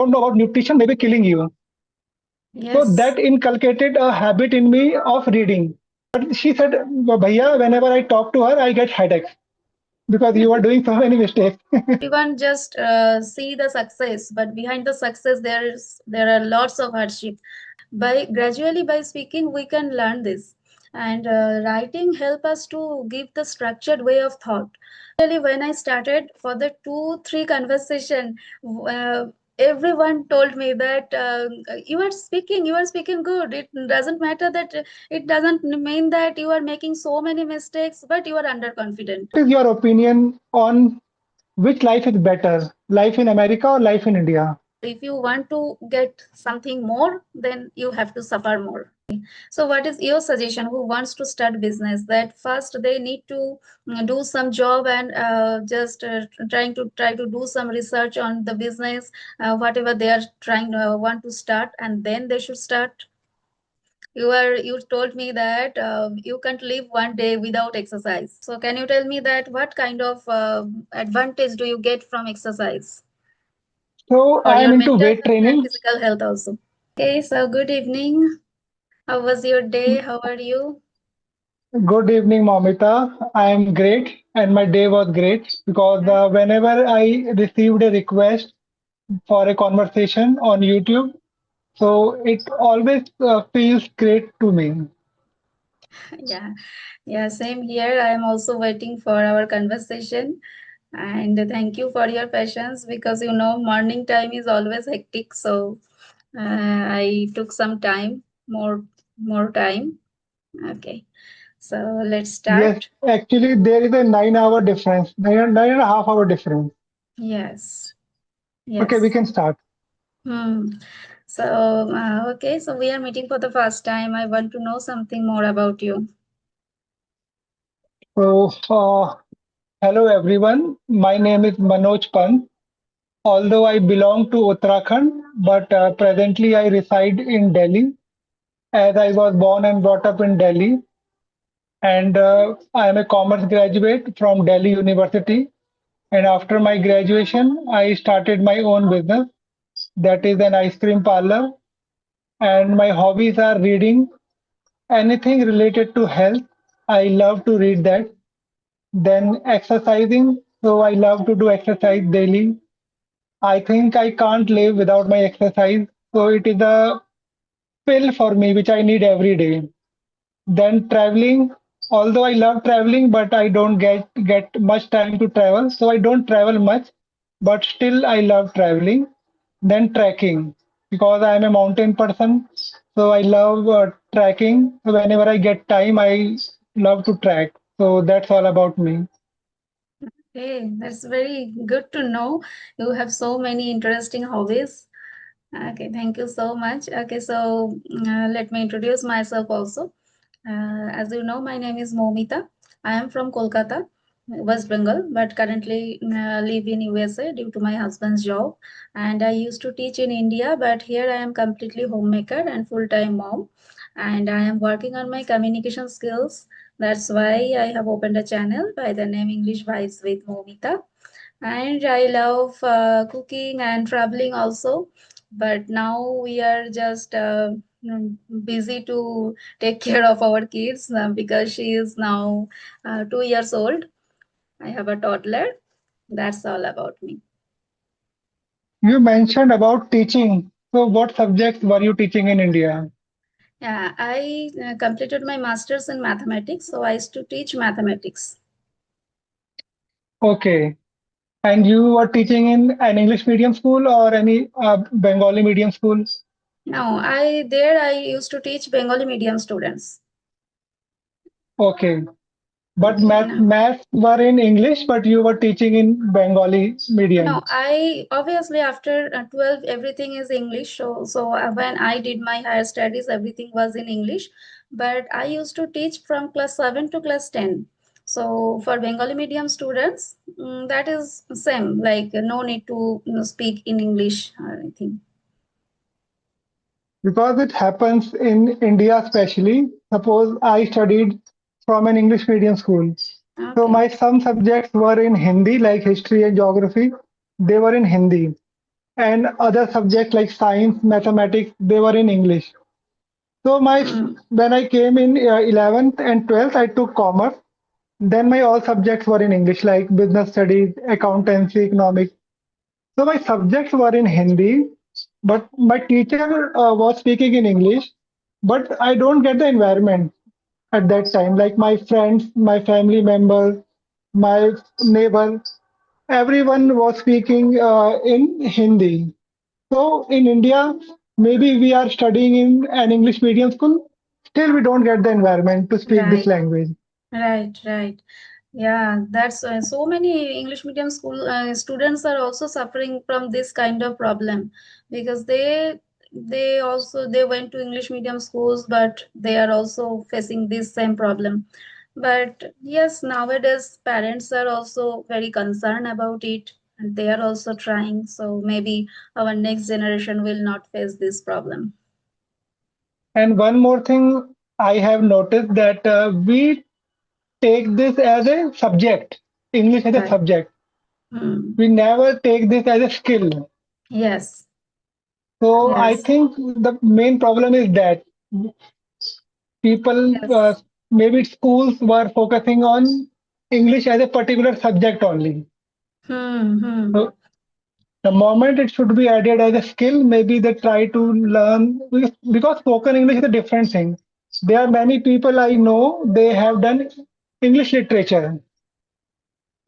don't know about nutrition, maybe killing you. So Yes. that inculcated a habit in me of reading. But she said, Bhaiya, whenever I talk to her, I get headaches because you are doing so many mistakes. Everyone just see the success, but behind the success there are lots of hardship. By gradually by speaking we can learn this, and writing help us to give the structured way of thought. Really, when I started for the 2 3 conversation, uh, everyone told me that you are speaking good. It doesn't matter that it doesn't mean that you are making so many mistakes, but you are underconfident. What is your opinion on which life is better, life in America or life in India? If you want to get something more, then you have to suffer more. So what is your suggestion who wants to start business, that first they need to do some job and just try to do some research on the business, whatever they are trying want to start, and then they should start? You told me that you can't live one day without exercise, so can you tell me that what kind of advantage do you get from exercise So for I am your into mental weight health and training. physical health also? Okay, so good evening. How was your day? How are you? Good evening, Moumita. I am great, and my day was great because whenever I received a request for a conversation on YouTube, so it always feels great to me. Yeah, yeah, same here. I am also waiting for our conversation. And thank you for your patience, because morning time is always hectic. So I took some time, more time. Okay, so let's Yes, start. actually, there is a 9 hour difference, 9.5 hour difference. Yes, Okay, we yes. can start. Hmm. So, okay, so we are meeting for the first time. I want to know something more about you. So, hello everyone. My name is Manoj Pant. Although I belong to Uttarakhand, but presently I reside in Delhi, as I was born and brought up in Delhi. And I am a commerce graduate from Delhi University. And after my graduation, I started my own business, that is an ice cream parlor. And my hobbies are reading, anything related to health. I love to read that. Then exercising. So I love to do exercise daily. I think I can't live without my exercise. So it is a pill for me, which I need every day. Then traveling, although I love traveling, but I don't get much time to travel, so I don't travel much, but still I love traveling. Then trekking, because I am a mountain person, so I love trekking. So whenever I get time, I love to trek. So that's all about me. Hey, that's very good to know. You have so many interesting hobbies. Okay, thank you so much. Okay, so let me introduce myself also. As you know, my name is Moumita. I am from Kolkata, West Bengal, but currently live in USA due to my husband's job. And I used to teach in India, but here I am completely homemaker and full-time mom. And I am working on my communication skills. That's why I have opened a channel by the name English Vibes with Moumita. And I love cooking and traveling also. But now we are just busy to take care of our kids because she is now 2 years old. I have a toddler. That's all about me. You mentioned about teaching. So what subjects were you teaching in India? Yeah, I completed my master's in mathematics, so I used to teach mathematics. Okay. And you were teaching in an English medium school or any Bengali medium school? No, I used to teach Bengali medium students. Okay. But Okay, maths were in English, but you were teaching in Bengali no, medium. I obviously after 12 everything is English. So when I did my higher studies, everything was in English. But I used to teach from class 7 to class 10. So for Bengali medium students, that is same. Like no need to speak in English or anything. Because it happens in India, especially. Suppose I studied from an English medium school. So Okay. my some subjects were in Hindi, like history and geography. They were in Hindi. and other subjects like science, mathematics, they were in English. So Hmm. when I came in 11th and 12th, I took commerce. Then my all subjects were in English, like business studies, accountancy, economics. So my subjects were in Hindi, but my teacher was speaking in English. But I don't get the environment at that time. Like my friends, my family members, my neighbor, everyone was speaking in Hindi. So in India, maybe we are studying in an English medium school. Still, we don't get the environment to speak this Right, language. right, right. Yeah, that's so many English medium school students are also suffering from this kind of problem because they went to English medium schools, but they are also facing this same problem. But yes, nowadays parents are also very concerned about it and they are also trying. So maybe our next generation will not face this problem. And one more thing I have noticed that we take this as a subject, English as a Right. subject. Hmm. We never take this as a skill. Yes. So I Yes. think the main problem is that people, Yes. maybe schools were focusing on English as a particular subject only. Hmm. Hmm. So the moment it should be added as a skill, maybe they try to learn because spoken English is a different thing. There are many people I know, they have done English literature.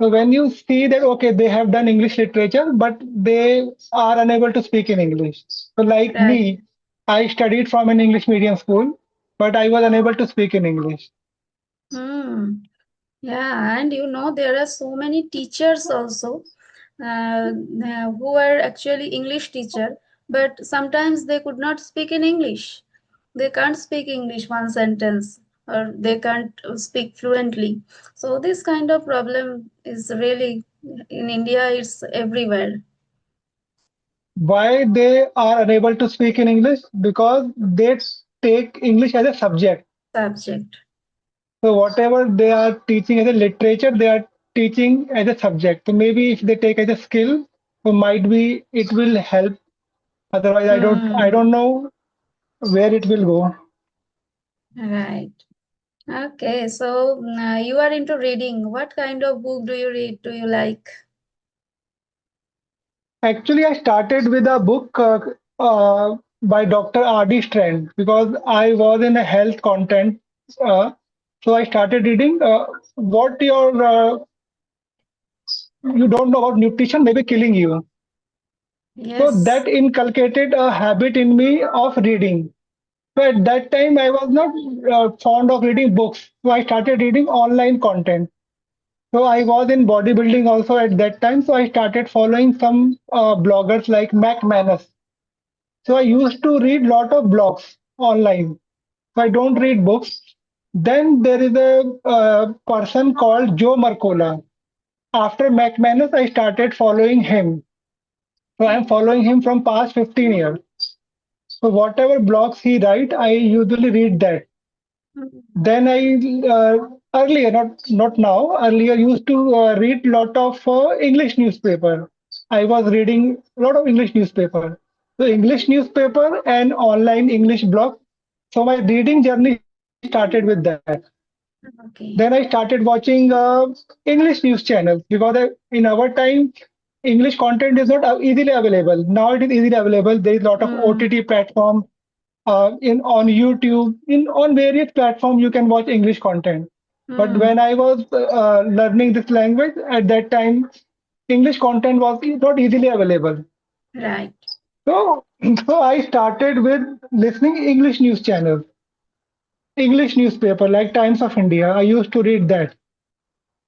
So when you see that, okay, they have done English literature, but they are unable to speak in English. So like Right. me, I studied from an English medium school, but I was unable to speak in English. Hmm. Yeah, and there are so many teachers also who are actually English teacher, but sometimes they could not speak in English. They can't speak English one sentence or they can't speak fluently. So this kind of problem is really in India, it's everywhere Why they are unable to speak in English? Because they take English as a subject. subject. So whatever they are teaching as a literature, they are teaching as a subject. So maybe if they take as a skill, so might be it will help. Otherwise, I Hmm. don't know where it will go. Right. Okay, so you are into reading. What kind of book do you read? Do you like? Actually, I started with a book by Dr. R.D. Strand because I was in a health content. Uh, so I started reading what you don't know about nutrition may be killing you. So Yes. that inculcated a habit in me of reading. So at that time, I was not fond of reading books. So I started reading online content. So I was in bodybuilding also at that time. So I started following some bloggers like Mac Manus. So I used to read lot of blogs online. So I don't read books. Then there is a person called Joe Mercola. After McManus, I started following him. So I am following him from past 15 years. So whatever blogs he write, I usually read that. Mm. Then I earlier, not now, earlier used to read lot of English newspaper. I was reading a lot of English newspaper. So English newspaper and online English blog. So my reading journey started with that. Then I Okay. started watching English news channels because in our time, English content is not easily available. Now it is easily available. There is a lot of Hmm. OTT platform in on YouTube, in on various platforms you can watch English content. But when Hmm. I was learning this language at that time, English content was not easily available. Right. So, so I started with listening English news channels, English newspaper like Times of India. I used to read that.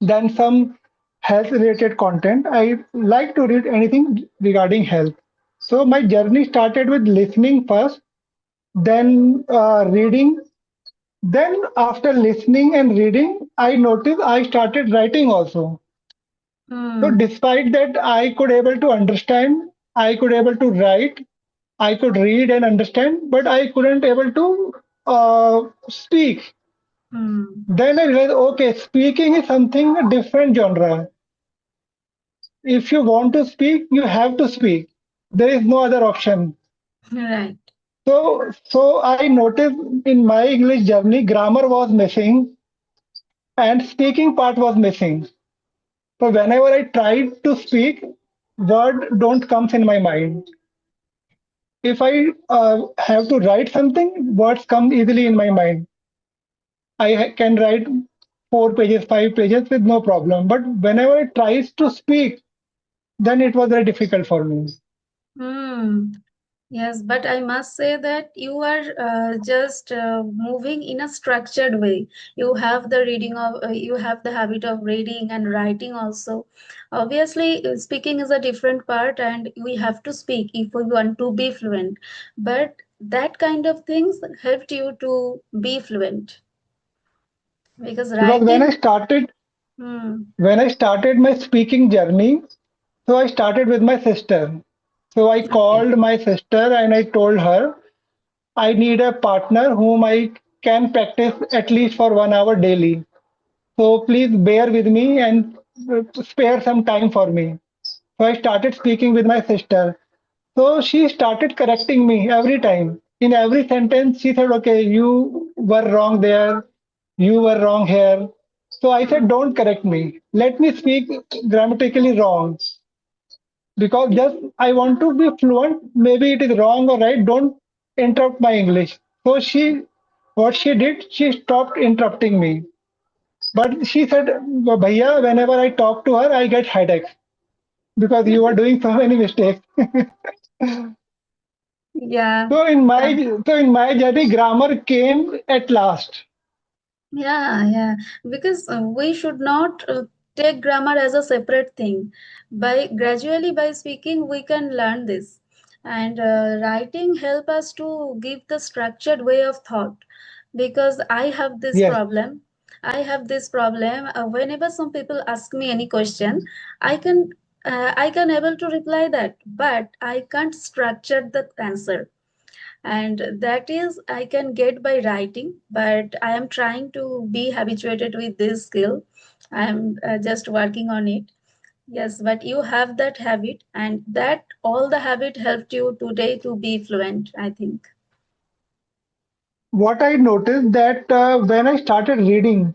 Then some health related content. I like to read anything regarding health. So my journey started with listening first, then reading. Then, after listening and reading, I noticed I started writing also. So, Hmm. despite that, I could able to understand, I could able to write, I could read and understand, but I couldn't able to speak. Hmm. Then I realized, okay, speaking is something a different genre. If you want to speak, you have to speak. There is no other option. Right. So I noticed in my English journey, grammar was missing and speaking part was missing. So whenever I tried to speak, word don't comes in my mind. If I have to write something, words come easily in my mind. Can write 4 pages, 5 pages with no problem. But whenever I tries to speak, then it was very difficult for me. Hmm. Yes, but I must say that you are just moving in a structured way. You have the reading of, you have the habit of reading and writing also. Obviously, speaking is a different part, and we have to speak if we want to be fluent. But that kind of things helped you to be fluent because Because writing. Hmm. when I started my speaking journey, so I started with my sister. So I Okay. called my sister and I told her I need a partner whom I can practice at least for 1 hour daily. So please bear with me and spare some time for me. So I started speaking with my sister. So she started correcting me every time. In every sentence, she said, okay, you were wrong there. You were wrong here. So I said, Hmm. don't correct me. Let me speak grammatically wrong because just I want to be fluent. Maybe it is wrong or right. Don't interrupt my English. So what she did, she stopped interrupting me. But she said, Bhaiya, whenever I talk to her, I get headaches because you are doing so many mistakes. Yeah. So in my so in my journey, grammar came at last. Yeah, yeah, because we should not take grammar as a separate thing. By gradually by speaking, we can learn this, and writing help us to give the structured way of thought. Because I have this Yes. problem. I have this problem. Whenever some people ask me any question, I can able to reply that, but I can't structure the answer, and that is I can get by writing, but I am trying to be habituated with this skill. I am just working on it. Yes, but you have that habit, and that all the habit helped you today to be fluent, I think. What I noticed that when I started reading,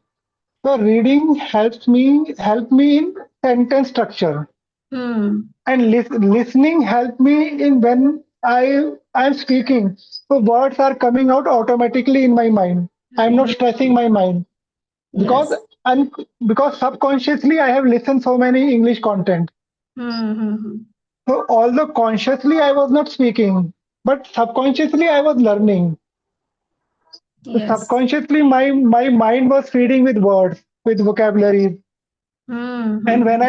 so reading helped me in sentence structure, Hmm. and listening helped me in when I'm speaking. So words are coming out automatically in my mind. I'm not stressing Hmm. my mind because Yes. and because subconsciously I have listened so many English content. Hmm. Hmm. Hmm. So although consciously I was not speaking, but subconsciously I was learning. So Yes. subconsciously my mind was feeding with words, with vocabulary. Hmm. And Hmm. when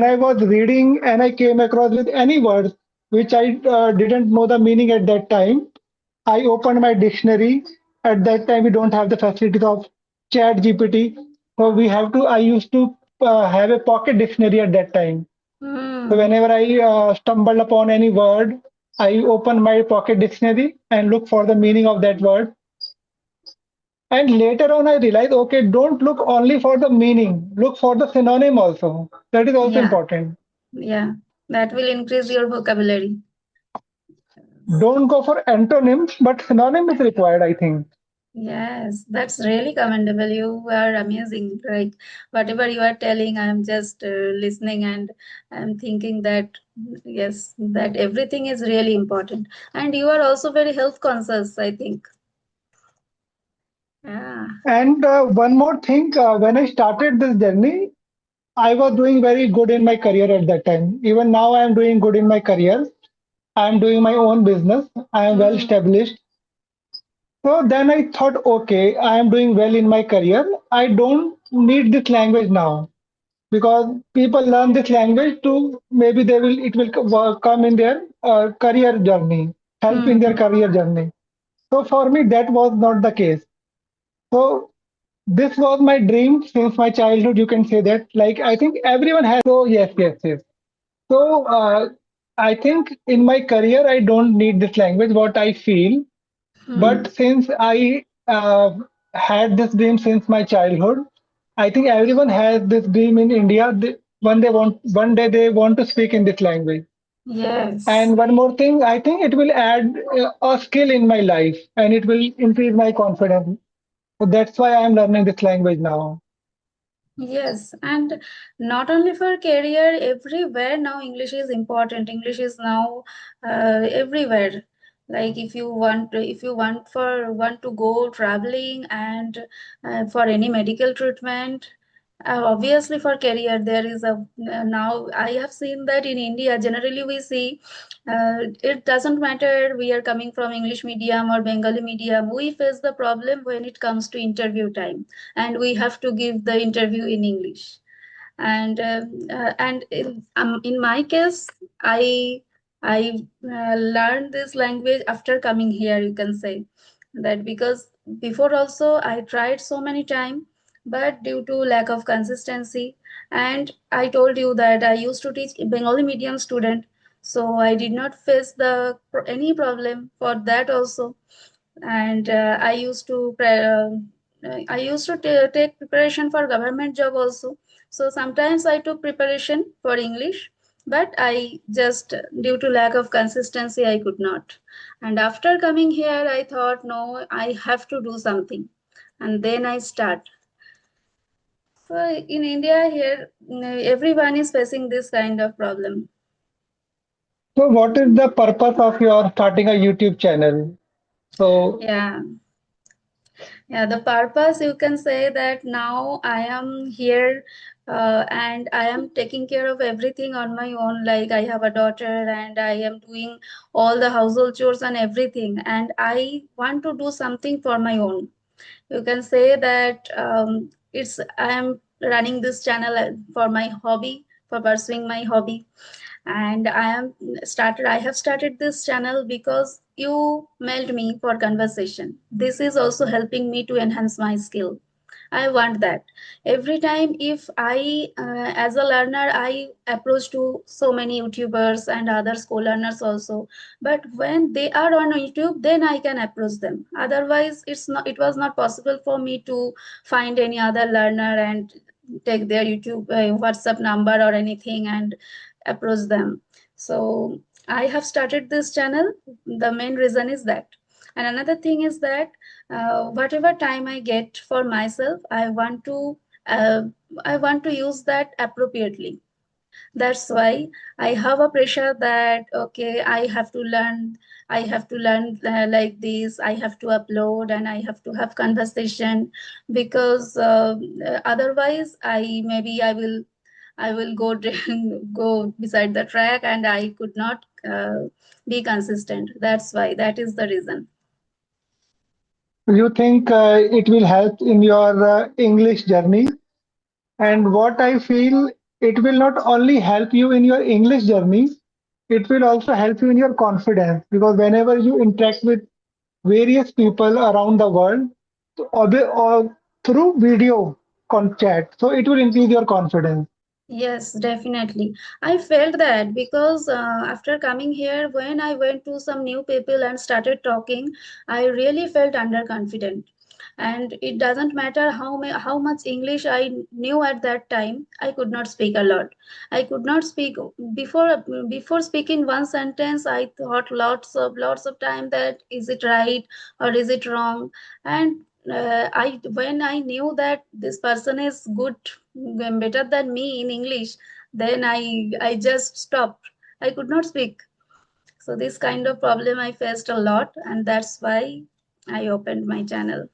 I was reading and I came across with any words which I didn't know the meaning at that time, I opened my dictionary. At that time, we don't have the facilities of Chat GPT, so we have to. I used to have a pocket dictionary at that time. So Hmm. whenever I stumbled upon any word, I open my pocket dictionary and look for the meaning of that word. And later on, I realized, okay, don't look only for the meaning, look for the synonym also. That is also Yeah. important. Yeah, that will increase your vocabulary. Don't go for antonyms, but synonym is required, I think. Yes, that's really commendable. You are amazing. Like whatever you are telling, I'm just listening, and I'm thinking that yes, that everything is really important. And you are also very health conscious, I think. Yeah. And one more thing, when I started this journey, I was doing very good in my career at that time. Even now, I am doing good in my career. I am doing my own business. I am well Hmm. established. So then I thought, okay, I am doing well in my career. I don't need this language now because people learn this language to maybe they will it will come in their career journey, help in their Hmm. career journey. So for me, that was not the case. So this was my dream since my childhood. You can say that. Like I think everyone has. So yes, yes, yes. So I think in my career I don't need this language. What I feel, but Hmm. since I had this dream since my childhood, I think everyone has this dream in India. One day they want to speak in this language. Yes. And one more thing, I think it will add a skill in my life and it will increase my confidence. So that's why I'm learning this language now. Yes, and not only for career, everywhere now English is important. English is now everywhere. Like if you want to go traveling and for any medical treatment, obviously for career there is a now I have seen that in India generally we see it doesn't matter we are coming from English medium or Bengali medium, we face the problem when it comes to interview time and we have to give the interview in English. And in my case, I learned this language after coming here. You can say that because before also I tried so many times, but due to lack of consistency, and I told you that I used to teach Bengali medium student, so I did not face any problem for that also. And I used to take preparation for government job also. So sometimes I took preparation for English, but I just due to lack of consistency I could not. And after coming here, I thought, no, I have to do something, and then I start. So in India here, everyone is facing this kind of problem. So what is the purpose of your starting a YouTube channel? So Yeah. Yeah, the purpose you can say that now I am here and I am taking care of everything on my own. Like I have a daughter and I am doing all the household chores and everything. And I want to do something for my own. You can say that I am running this channel for my hobby, for pursuing my hobby, and I have started this channel because you mailed me for conversation. This is also helping me to enhance my skill. I want that every time. If I as a learner I approach to so many YouTubers and other co-learners also, but when they are on YouTube then I can approach them. Otherwise it was not possible for me to find any other learner and take their YouTube WhatsApp number or anything and approach them. So I have started this channel. The main reason is that. And another thing is that whatever time I get for myself, uh, I want to use that appropriately. That's why I have a pressure that okay, I have to learn like this. I have to upload and I have to have conversation because otherwise I will go go beside the track and I could not be consistent. That's why that is the reason. you think it will help in your English journey? And what I feel, it will not only help you in your English journey, it will also help you in your confidence because whenever you interact with various people around the world or through video chat, so it will increase your confidence. Yes, definitely. I felt that because after coming here, when I went to some new people and started talking, I really felt underconfident. And it doesn't matter how much English I knew at that time, I could not speak a lot. I could not speak before speaking one sentence. I thought lots of time that is it right or is it wrong, and I when I knew that this person is good better than me in English, then I just stopped. I could not speak. So this kind of problem I faced a lot, and that's why I opened my channel.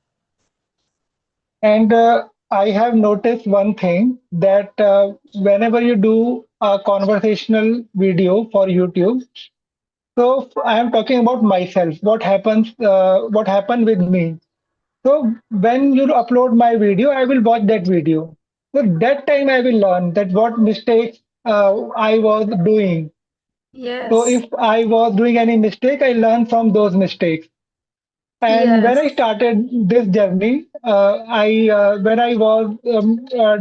And I have noticed one thing that whenever you do a conversational video for YouTube, so I am talking about myself. What happened with me? So when you upload my video, I will watch that video. So that time I will learn that what mistakes I was doing. So Yes, if I was doing any mistake, I learn from those mistakes. And when I yes, started this journey, I when I was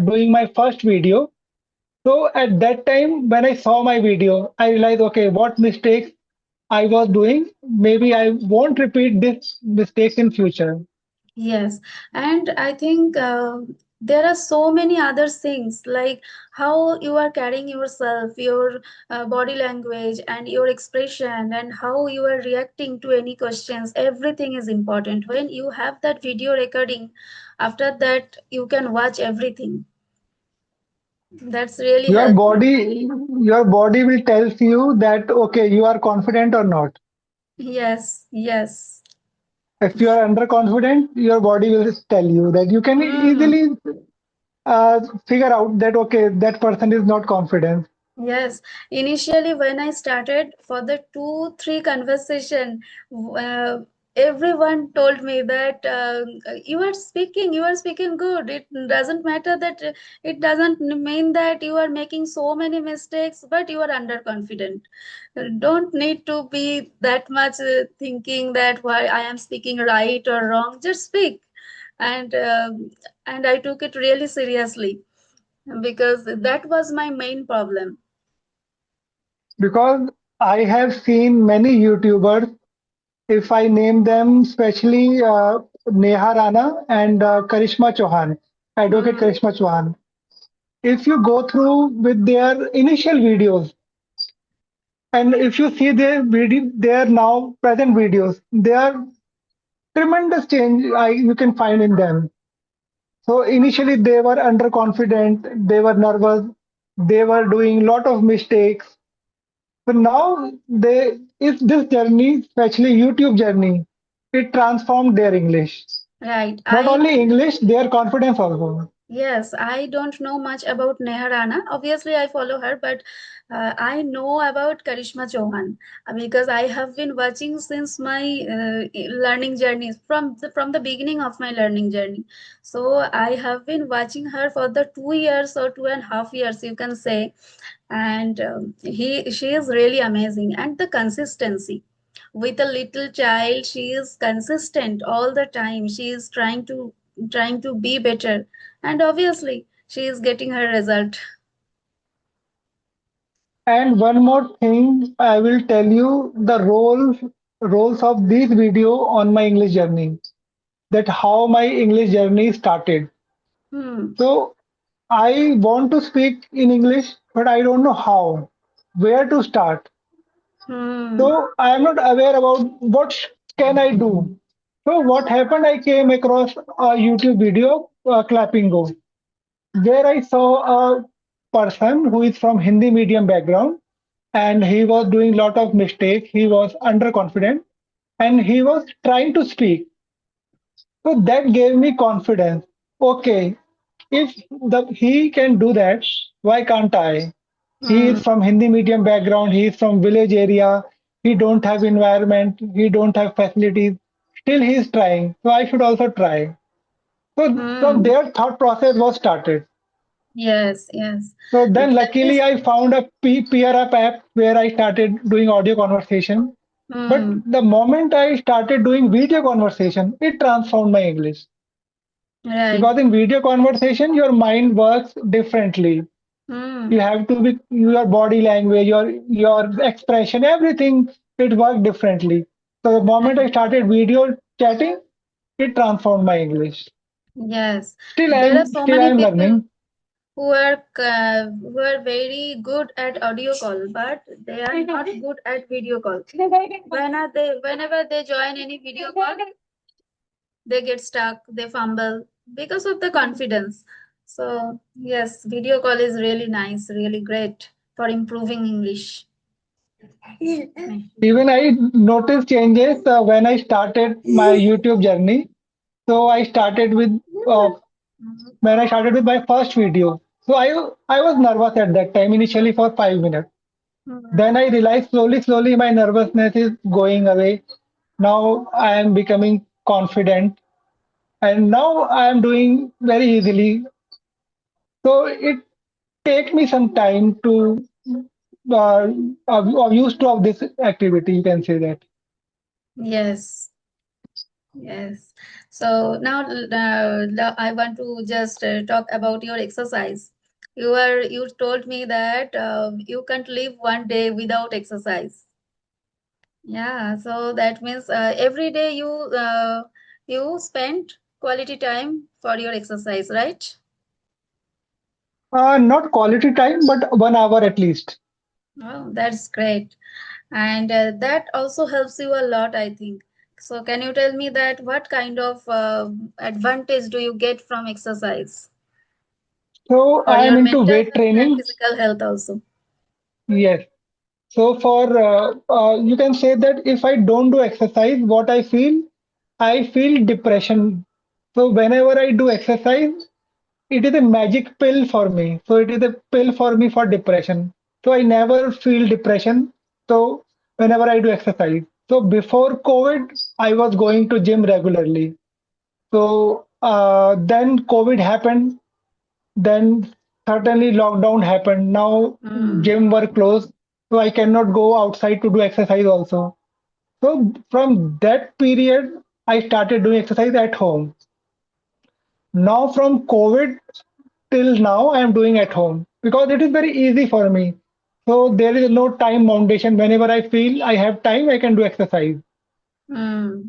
doing my first video, so at that time when I saw my video, I realized okay, what mistakes I was doing. Maybe I won't repeat this mistakes in future. yes. And I think there are so many other things like how you are carrying yourself, your body language and your expression, and how you are reacting to any questions. Everything is important. When you have that video recording, after that you can watch everything. That's really Your helpful. body will tells you that okay, you are confident or not. Yes, yes. If you are underconfident, your body will tell you that you can Hmm. easily figure out that okay, that person is not confident. Yes, initially when I started for the 2, 3 conversation, uh, everyone told me that you are speaking good. It doesn't matter that it doesn't mean that you are making so many mistakes, but you are underconfident. Don't need to be that much thinking that why I am speaking right or wrong. Just speak, and I took it really seriously because that was my main problem. Because I have seen many YouTubers, if I name them, especially Neha Rana and Karishma Chauhan, Advocate Hmm. Karishma Chauhan. If you go through with their initial videos, and if you see their now present videos, they are tremendous change you can find in them. So initially they were underconfident, they were nervous, they were doing lot of mistakes. But now they if this journey, especially YouTube journey, it transformed their English. Right. Not only English, their confidence also. Yes, I don't know much about Neha Rana. Obviously, I follow her, but I know about Karishma Chauhan because I have been watching since my learning journey from the beginning of my learning journey. So I have been watching her for the 2 years or 2.5 years, you can say, and she is really amazing, and the consistency with a little child, she is consistent all the time. She is trying to be better, and obviously she is getting her result. And one more thing, I will tell you the roles of this video on my English journey. That how my English journey started. Hmm. So I want to speak in English, but I don't know how, where to start. Hmm. So I am not aware about what can I do. So what happened? I came across a YouTube video, Clapping Go, where I saw a person who is from Hindi medium background, and he was doing lot of mistakes. He was underconfident, and he was trying to speak. So that gave me confidence. Okay, if he can do that, why can't I? He Hmm. is from Hindi medium background. He is from village area. He don't have environment. He don't have facilities. Still, he is trying. So I should also try. So from Hmm. there, thought process was started. Yes, yes. So then, That luckily, is. I found a peer up app where I started doing audio conversation. But Hmm. the moment I started doing video conversation, it transformed my English. Right. Because in video conversation, your mind works differently. You Hmm. have to be your body language, your expression, everything. It worked differently. So the moment I Right. started video chatting, it transformed my English. Yes. Still, I There are am so still I many am people learning. who are very good at audio call, but they are not good at video call. Whenever they join any video call, they get stuck, they fumble because of the confidence. So yes, video call is really nice, really great for improving English. Even I noticed changes when I started my YouTube journey. So I started with uh, when I started with my first video. So I was nervous at that time initially for 5 minutes. Then I realized slowly my nervousness is going away. Now I am becoming confident, and now I am doing very easily. So it take me some time to uh, used to of this activity. You can say that. Yes, yes. So now I want to just talk about your exercise. You told me that you can't live one day without exercise. Yeah, so that means every day you spend quality time for your exercise, right? Not quality time, but 1 hour at least. Oh, that's great. And that also helps you a lot, I think. So, can you tell me that what kind of advantage do you get from exercise So for I am your into mental weight health and training. physical health also? Yes. So for you can say that if I don't do exercise, what I feel depression. So whenever I do exercise, it is a magic pill for me. So it is a pill for me for depression. So I never feel depression. So whenever I do exercise. So before COVID, I was going to gym regularly. So then COVID happened. Then certainly lockdown happened. Now Hmm. gym were closed, so I cannot go outside to do exercise also. So from that period, I started doing exercise at home. Now from COVID till now, I am doing at home because it is very easy for me. So there is no time foundation. Whenever I feel I have time, I can do exercise. Hmm.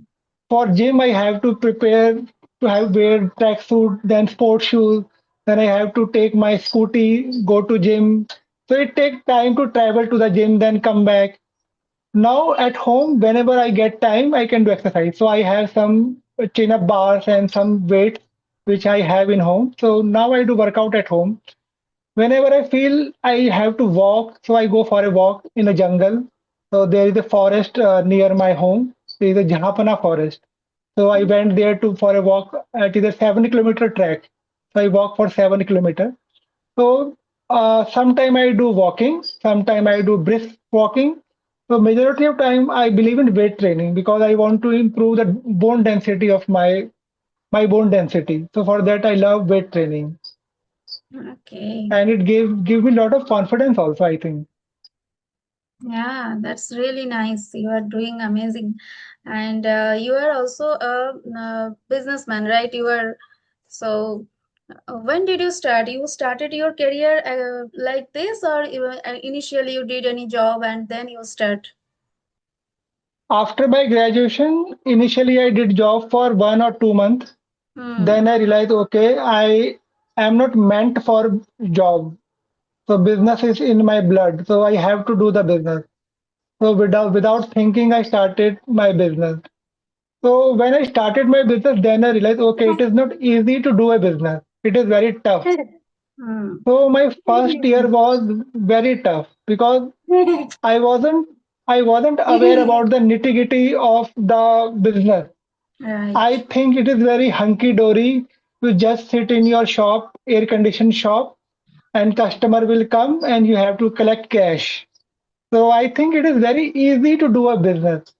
For gym, I have to prepare to have wear tracksuit, then sports shoes. Then I have to take my scooty, go to gym. So it takes time to travel to the gym, then come back. Now at home, whenever I get time, I can do exercise. So I have some chin-up bars and some weights which I have in home. So now I do workout at home. Whenever I feel I have to walk, so I go for a walk in the jungle. So there is a forest near my home. There is a Jahapana forest. So I went there to for a walk. It is a 7 kilometer trek. So I walk for 7 kilometer. So sometime I do walking, sometime I do brisk walking. So majority of time I believe in weight training because I want to improve the bone density of my bone density. So for that I love weight training, Okay. and it give me a lot of confidence also, I think. Yeah, that's really nice. You are doing amazing. And you are also a businessman, right? You are so. When did you start? You started your career like this, or initially you did any job and then you start? After my graduation, initially I did job for 1 or 2 months. Hmm. Then I realized, okay, I am not meant for job. So business is in my blood. So I have to do the business. So without thinking, I started my business. So when I started my business, then I realized, okay, it is not easy to do a business. It is very tough. Hmm. So my first year was very tough because I wasn't I wasn't aware about the nitty-gritty of the business. I Right. think it is very hunky-dory. You just sit in your shop, air-conditioned shop, and customer will come and you have to collect cash. So I think it is very easy to do a business.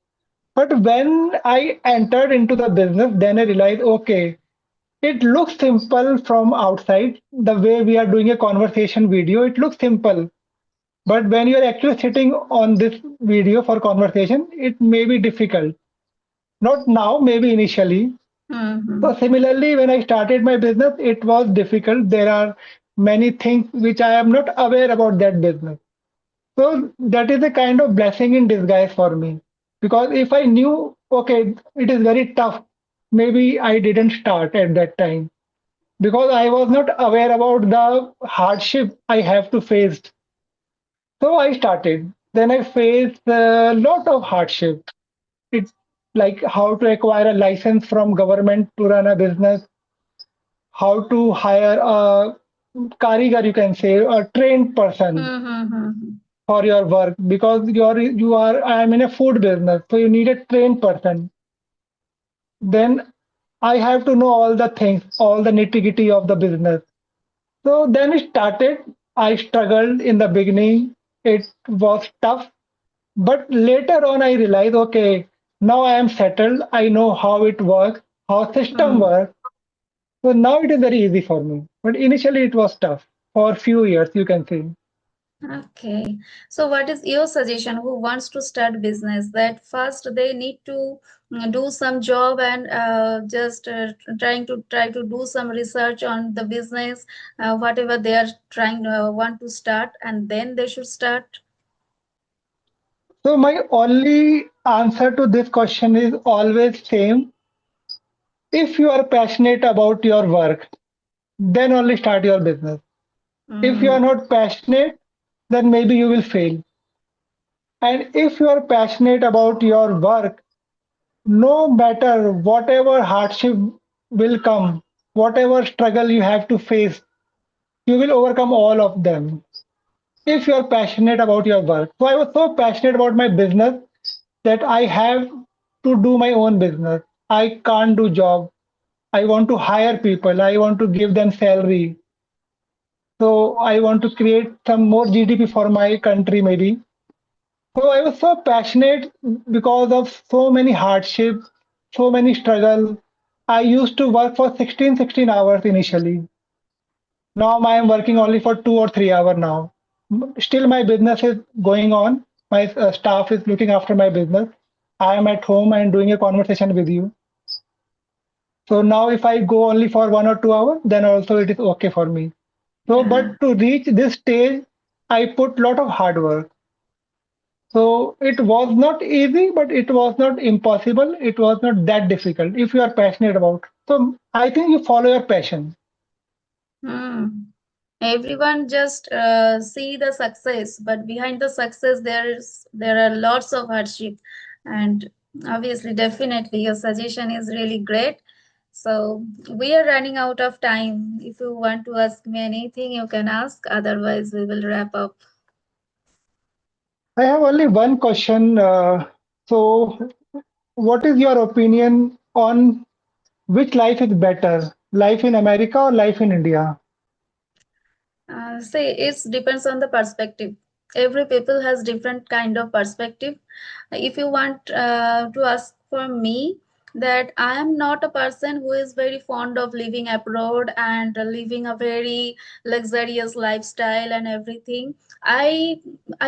But when I entered into the business, then I realized, okay, it looks simple from outside. The way we are doing a conversation video, it looks simple. But when you're actually sitting on this video for conversation, it may be difficult. Not now, maybe initially. So Hmm. similarly, when I started my business, it was difficult. There are many things which I am not aware about that business. So that is a kind of blessing in disguise for me. Because if I knew, okay, it is very tough, maybe I didn't start at that time. Because I was not aware about the hardship I have to face. So I started. Then I faced a lot of hardship. It's like how to acquire a license from government to run a business, how to hire a karigar, you can say, a trained person Hmm. for your work because you are I am in a food business, so you need a trained person. Then I have to know all the things, all the nitty-gritty of the business. So then it started. I struggled in the beginning. It was tough, but later on I realized, okay, now I am settled. I know how it works, how system Hmm. works. So now it is very easy for me. But initially it was tough for few years, you can say. Okay. So what is your suggestion who wants to start business that first they need to do some job and just try to do some research on the business whatever they are trying want to start and then they should start. So my only answer to this question is always same. If you are passionate about your work, then only start your business. If you are Mm. not passionate, then maybe you will fail. And if you are passionate about your work, no matter whatever hardship will come, whatever struggle you have to face, you will overcome all of them if you are passionate about your work. So I was so passionate about my business that I have to do my own business. I can't do job. I want to hire people. I want to give them salary. So I want to create some more GDP for my country maybe. So I was so passionate because of so many hardships, so many struggle. I used to work for 16 hours initially. Now I am working only for 2 or 3 hours now. Still my business is going on. My staff is looking after my business. I am at home and doing a conversation with you. So now if I go only for 1 or 2 hours, then also it is okay for me. So Yeah. but to reach this stage, I put lot of hard work. So it was not easy, but it was not impossible. It was not that difficult if you are passionate about. So I think you follow your passion. Hmm. Everyone just see the success, but behind the success there are lots of hardship, and obviously, definitely, your suggestion is really great. So we are running out of time. If you want to ask me anything, you can ask. Otherwise, we will wrap up. I have only one question. So what is your opinion on which life is better, life in America or life in India? Say it depends on the perspective. Every people has different kind of perspective. If you want to ask for me, that I am not a person who is very fond of living abroad and living a very luxurious lifestyle and everything. I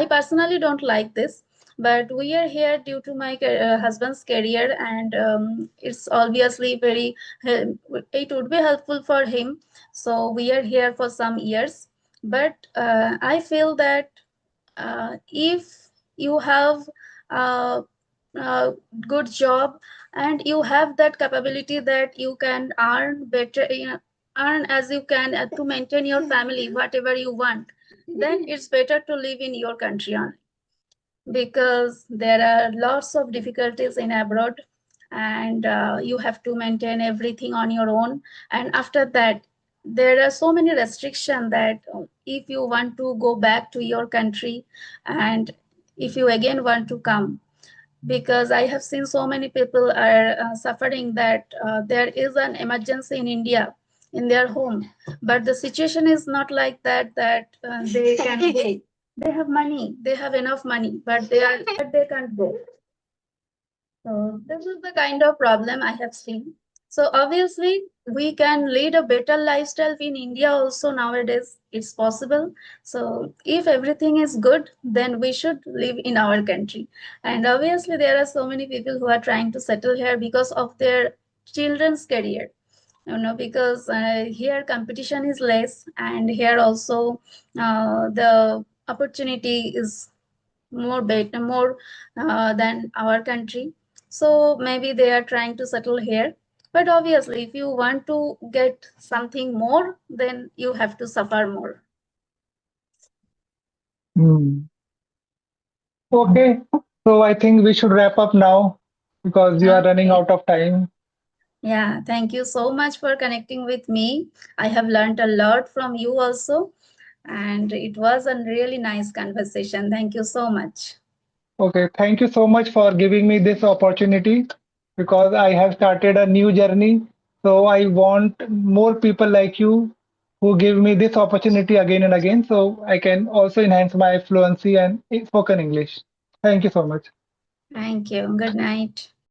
personally don't like this. But we are here due to my husband's career, and it's obviously very. It would be helpful for him, so we are here for some years. But I feel that if you have a, a good job and you have that capability that you can earn better, earn as you can to maintain your family whatever you want, then it's better to live in your country only, because there are lots of difficulties in abroad, and you have to maintain everything on your own. And after that, there are so many restrictions that if you want to go back to your country, and if you again want to come, because I have seen so many people are suffering that there is an emergency in India in their home, but the situation is not like that, that they can go. They have money, they have enough money, but they can't go. So this is the kind of problem I have seen. So obviously we can lead a better lifestyle in India also nowadays. It's possible. So if everything is good, then we should live in our country. And obviously there are so many people who are trying to settle here because of their children's career. Because here competition is less, and here also the opportunity is more better, more than our country. So maybe they are trying to settle here. But obviously, if you want to get something more, then you have to suffer more. Hmm. Okay, so I think we should wrap up now because you are running Okay. out of time. Yeah, thank you so much for connecting with me. I have learned a lot from you also, and it was a really nice conversation. Thank you so much. Okay, thank you so much for giving me this opportunity because I have started a new journey. So I want more people like you who give me this opportunity again and again so I can also enhance my fluency and spoken English. Thank you so much. Thank you. Good night.